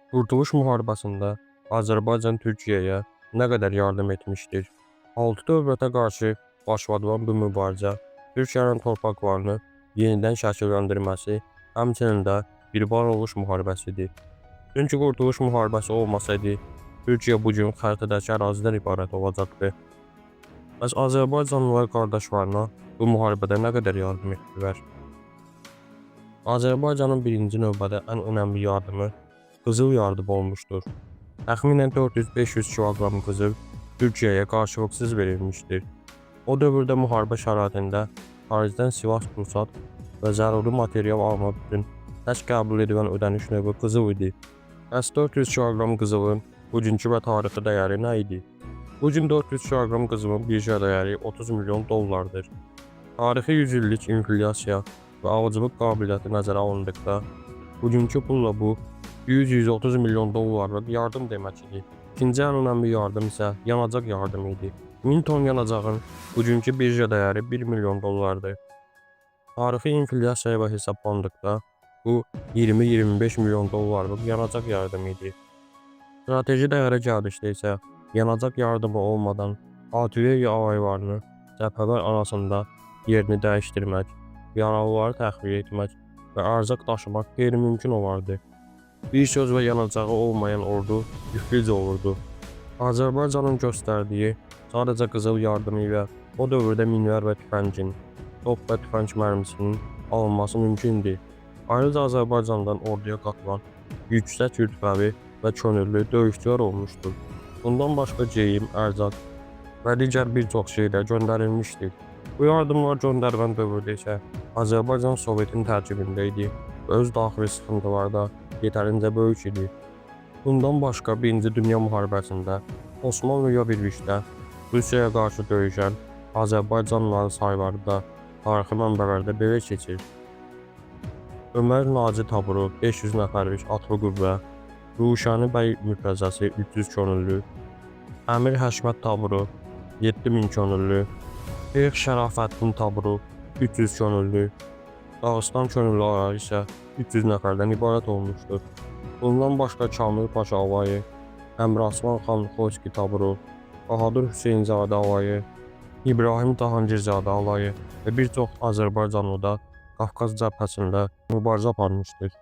Qurtuluş müharibəsində Azərbaycan Türkiyəyə nə qədər yardım etmişdir? 6 dövlətə qarşı başladılan bu mübarizə Türkiyənin torpaqlarını yenidən şəkilləndirməsi, həmçinin də bir varoluş müharibəsidir. Çünki Qurtuluş müharibəsi olmasaydı, Türkiyə bu gün xəritədəki ərazidən ibarət olacaqdı. Bəs Azərbaycanlılar qardaşlarına bu müharibədə nə qədər yardım etdilər? Azərbaycanın birinci növbədə ən önəmli yardımı qızıl yardım olmuşdur. Təxminən 400-500 kiloqram qızıl Türkiyəyə qarşılıqsız verilmişdir. O dövrdə müharibə şəraitində xaricdən silah-sursat və zəruri material almaq üçün tək qəbul edilən ödəniş növü qızıl idi. Bəs 400 kiloqram qızılın bugünkü və tarixi dəyəri nə idi? Bugün 400 kiloqram qızılın birja dəyəri 30 milyon dollardır. Tarixi 100 illik inflyasiya və alıcılıq qabiliyyəti nəzərə alındıqda, bugünkü pulla bu 100-130 milyon dollarlıq yardım demək idi. İkinci ən önəmli yardım isə yanacaq yardımı idi. 1000 ton yanacağın bugünkü birja dəyəri 1 milyon dollardır. Tarixi inflyasiya ilə hesablandıqda, bu 20-25 milyon dollarlıq yanacaq yardımı idi. Strateji dəyərə gəldikdə isə, yanacaq yardımı olmadan artilleriya alaylarını cəbhələr arasında yerini dəyişdirmək, yaralıları təxliyə etmək və ərzaq daşımaq qeyri-mümkün olardı. Bir söz və yanacağı olmayan ordu yüklücə olurdu. Azərbaycanın göstərdiyi sadəcə qızıl yardımı ilə o dövrdə minlər və tüfəngin, top və tüfəng mərmisinin alınması mümkündür. Ayrıca Azərbaycandan orduya qatılan yüksək rütbəli və könüllü döyüşçülər olmuşdur. Bundan başqa geyim, ərzaq və digər bir çox şeylər göndərilmişdir. Bu yardımlar göndərilən dövrdə isə Azərbaycan Sovetin tərkibində idi və öz daxili sıxıntıları da yetərincə böyük idi. Bundan başqa 1-ci Dünya müharibəsində Osmanlıya birlikdə Rusiyaya qarşı döyüşən Azərbaycanlıların sayları da tarixi mənbələrdə belə keçir. Ömər Naci taburu 500 nəfərlik atlı qüvvə, Ruşəni bəy müfrəzəsi 300 könüllü, Əmir Həşmət taburu 7000 könüllü, Şeyx Şərafəddin taburu 300 könüllü, Dağıstan könüllüləri isə 300 nəfərdən ibarət olmuşdur. Bundan başqa Kamil Paşa alayı, Əmraslan xan Xoyski taburu, Bahadur Hüseynzadə alayı, İbrahim Cahangirzadə alayı və bir çox Azərbaycanlı da Qafqaz cəbhəsində mübarizə aparmışdır.